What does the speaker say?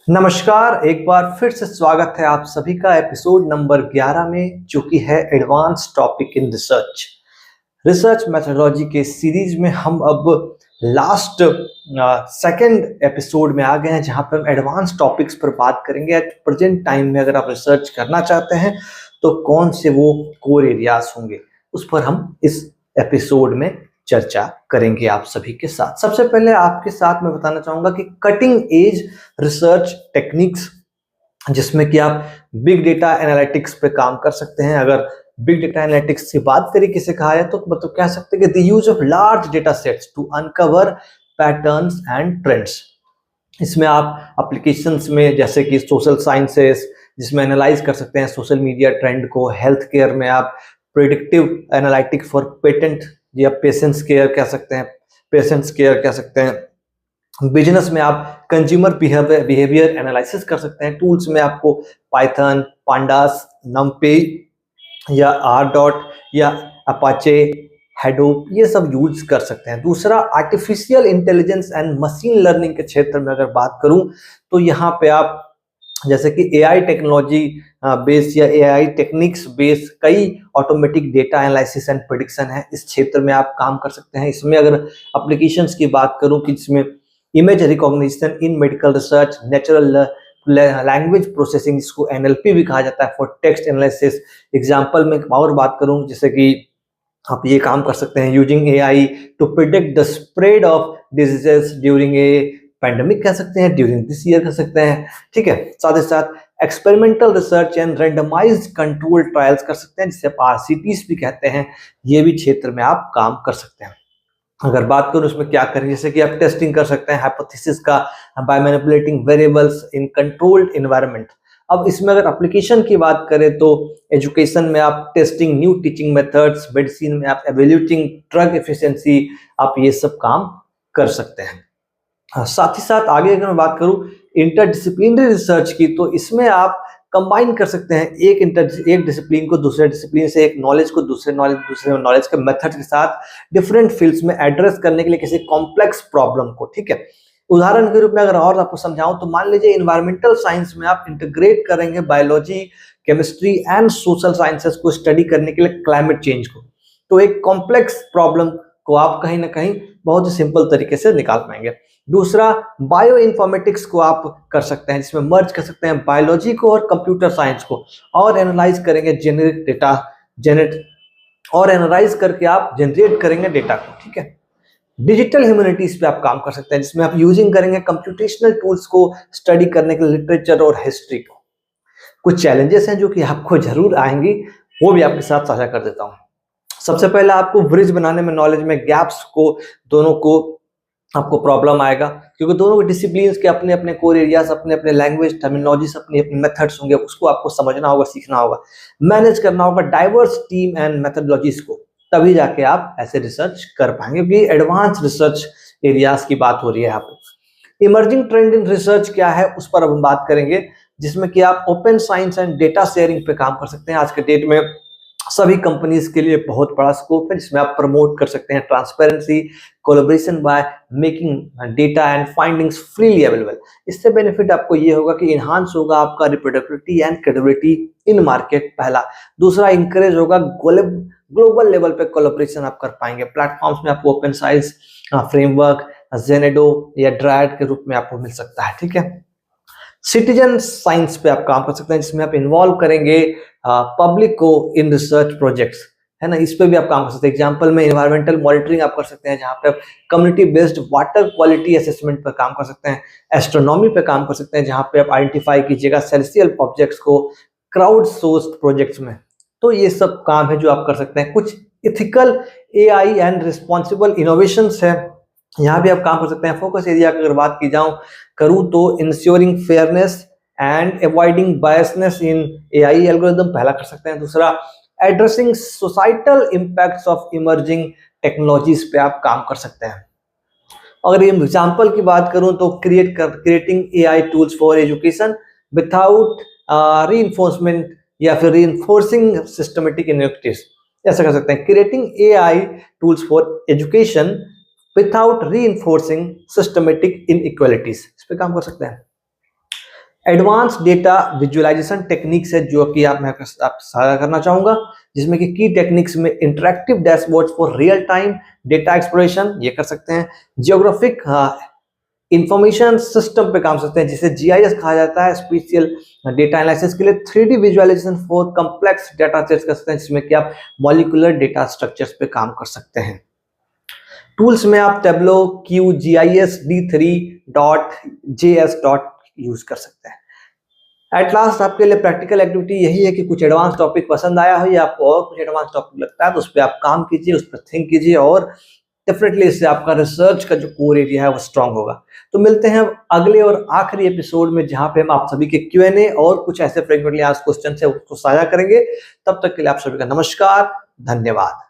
नमस्कार, एक बार फिर से स्वागत है आप सभी का एपिसोड नंबर 11 में, जो कि है advance topic in research. Research methodology के सीरीज में हम अब लास्ट सेकंड एपिसोड में आ गए हैं, जहां पर हम एडवांस टॉपिक्स पर बात करेंगे। एट प्रेजेंट टाइम में अगर आप रिसर्च करना चाहते हैं तो कौन से वो कोर एरियाज होंगे, उस पर हम इस एपिसोड में चर्चा करेंगे आप सभी के साथ। सबसे पहले आपके साथ मैं बताना चाहूंगा कि कटिंग एज रिसर्च टेक्निक्स, जिसमें कि आप बिग डेटा एनालिटिक्स पे काम कर सकते हैं। अगर बिग डेटा एनालिटिक्स की बात तरीके से कहा है तो मतलब कह सकते हैं कि the use of large data sets to uncover patterns and trends. इसमें आप एप्लीकेशंस में जैसे कि सोशल साइंसेस, जिसमें एनालाइज कर सकते हैं सोशल मीडिया ट्रेंड को। हेल्थ केयर में आप प्रिडिक्टिव एनालिटिक्स फॉर पेटेंट या पेशेंट्स केयर कह सकते हैं, पेशेंट्स केयर कह सकते हैं। बिजनेस में आप कंज्यूमर बिहेवियर एनालिसिस कर सकते हैं। टूल्स में आपको पाइथन, पांडास, नमपे या आर डॉट या अपाचे, हेडोप, ये सब यूज कर सकते हैं। दूसरा, artificial intelligence and machine learning के क्षेत्र में अगर बात करूं तो यहाँ पे आप जैसे कि एआई टेक्नोलॉजी बेस या एआई टेक्निक्स बेस कई automatic data analysis and prediction है, इस क्षेत्र में आप काम कर सकते हैं। इसमें अगर एप्लीकेशंस की बात करूं कि जिसमें इमेज रिकॉग्निशन इन medical research, natural language processing, जिसको एनएलपी भी कहा जाता है, फॉर टेक्स्ट एनालिसिस। एग्जांपल में और बात करूं जैसे कि आप ये काम कर सकते हैं using AI to predict the spread of diseases during a pandemic, कह सकते हैं ड्यूरिंग दिस ईयर, कह सकते हैं। ठीक है, साथ ही साथ experimental research and randomised control trials कर सकते हैं, जिसे आप आरसीटीज भी कहते हैं। ये भी क्षेत्र में आप काम कर सकते हैं। अगर बात करूं उसमें क्या करें, जैसे कि आप टेस्टिंग कर सकते हैं हाइपोथेसिस का by manipulating variables in controlled environment. अब इसमें अगर एप्लीकेशन की बात करें तो एजुकेशन में आप testing new teaching methods, medicine में आप एवेल्यूटिंग ड्रग एफिशिएंसी, आप ये सब काम कर सकते हैं। साथ ही साथ आगे अगर मैं बात करूं इंटरडिसिप्लिनरी रिसर्च की, तो इसमें आप कंबाइन कर सकते हैं एक डिसिप्लिन को दूसरे डिसिप्लिन से, एक नॉलेज को दूसरे नॉलेज के मेथड के साथ डिफरेंट फील्ड्स में एड्रेस करने के लिए किसी कॉम्प्लेक्स प्रॉब्लम को। ठीक है, उदाहरण के रूप में अगर और आपको समझाऊं तो मान लीजिए इन्वायरमेंटल साइंस में आप इंटीग्रेट करेंगे biology, chemistry and social sciences को स्टडी करने के लिए क्लाइमेट चेंज को, तो एक कॉम्प्लेक्स प्रॉब्लम को आप कहीं ना कहीं बहुत ही सिंपल तरीके से निकाल पाएंगे। दूसरा, बायो इन्फॉर्मेटिक्स को आप कर सकते हैं, जिसमें मर्ज कर सकते हैं बायोलॉजी को और कंप्यूटर साइंस को, और एनालाइज करेंगे जेनेरिक डेटा, और एनालाइज करके आप जनरेट करेंगे डेटा को। ठीक है, डिजिटल ह्यूमैनिटीज पे आप काम कर सकते हैं, जिसमें आप यूजिंग करेंगे कंप्यूटेशनल टूल्स को स्टडी करने के लिए लिटरेचर और हिस्ट्री को। कुछ चैलेंजेस हैं जो कि आपको जरूर आएंगी, वो भी आपके साथ साझा कर देता हूं। सबसे पहले आपको ब्रिज बनाने में, नॉलेज में गैप्स को, दोनों को आपको प्रॉब्लम आएगा, क्योंकि दोनों डिसिप्लिन्स के अपने अपने कोर एरियाज, अपने अपने लैंग्वेज टर्मिनोलॉजीज, अपने अपने मेथड्स होंगे, उसको आपको समझना होगा, सीखना होगा, मैनेज करना होगा डाइवर्स टीम एंड मेथडोलॉजीज को, तभी जाके आप ऐसे रिसर्च कर पाएंगे। क्योंकि एडवांस रिसर्च एरियाज की बात हो रही है यहाँ पे। इमर्जिंग ट्रेंड इन रिसर्च क्या है, उस पर अब हम बात करेंगे, जिसमें कि आप open science and data sharing पे काम कर सकते हैं। आज के डेट में सभी कंपनीज के लिए बहुत बड़ा स्कोप है, जिसमें आप प्रमोट कर सकते हैं transparency, collaboration by making data and findings freely available. इससे बेनिफिट आपको ये होगा कि इनहांस होगा आपका रिप्रोडक्टिविटी एंड क्रेडिबिलिटी इन मार्केट, पहला। दूसरा, इंकरेज होगा ग्लोबल लेवल पे कोलैबोरेशन आप कर पाएंगे। प्लेटफॉर्म्स में आपको ओपन साइंस फ्रेमवर्क, जेनेडो या ड्रायड के रूप में आपको मिल सकता है। ठीक है, सिटीजन साइंस पे आप काम कर सकते हैं, जिसमें आप इन्वॉल्व करेंगे पब्लिक को इन रिसर्च प्रोजेक्ट्स, है ना, इस पे भी आप काम कर सकते हैं। एग्जांपल में इन्वायरमेंटल मॉनिटरिंग आप कर सकते हैं, जहां पे आप community based water quality assessment पर काम कर सकते हैं। एस्ट्रोनॉमी पे काम कर सकते हैं, जहां पे आप आइडेंटिफाई कीजिएगा सेलेस्टियल ऑब्जेक्ट्स को क्राउड सोर्स्ड प्रोजेक्ट्स में। तो ये सब काम है जो आप कर सकते हैं। कुछ ethical AI and responsible innovations है, यहाँ भी आप काम कर सकते हैं। फोकस एरिया की अगर बात की करूं तो ensuring fairness and avoiding biasness in AI algorithm, पहला कर सकते हैं। दूसरा, addressing societal impacts of emerging technologies पे आप काम कर सकते हैं। अगर एग्जांपल की बात करूं तो creating AI tools for education without reinforcement या फिर रीइंफोर्सिंग सिस्टमेटिक इनइक्विटीज, ऐसा कर सकते हैं। Creating AI tools for education without reinforcing systematic inequalities, इस पे काम कर सकते हैं। एडवांस डेटा विजुअलाइजेशन टेक्निक्स है जो कि मैं आप साझा करना चाहूंगा, जिसमें कि की टेक्निक्स में interactive dashboards for real time data exploration ये कर सकते हैं, जियोग्राफिक इंफॉर्मेशन सिस्टम पे काम सकते हैं जिसे जीआईएस कहा जाता है, स्पेशियल डेटा एनालिसिस के लिए 3D visualisation for complex data sets कर सकते हैं जिसमें कि आप मॉलिक्यूलर डेटा स्ट्रक्चर्स पे काम कर सकते हैं। टूल्स में आप टेबलो, QGIS, D3.js यूज कर सकते हैं। एट लास्ट आपके लिए प्रैक्टिकल एक्टिविटी यही है कि कुछ एडवांस टॉपिक पसंद आया हो या आपको और कुछ एडवांस टॉपिक लगता है तो उस पर आप काम कीजिए, उस पर थिंक कीजिए और डेफिनेटली इससे आपका रिसर्च का जो कोर एरिया है वो स्ट्रांग होगा। तो मिलते हैं अगले और आखिरी एपिसोड में जहां पे हम आप सभी के Q&A और कुछ ऐसे फ्रीक्वेंटली आस्क्ड क्वेश्चन है उसको साझा करेंगे। तब तक के लिए आप सभी का नमस्कार, धन्यवाद।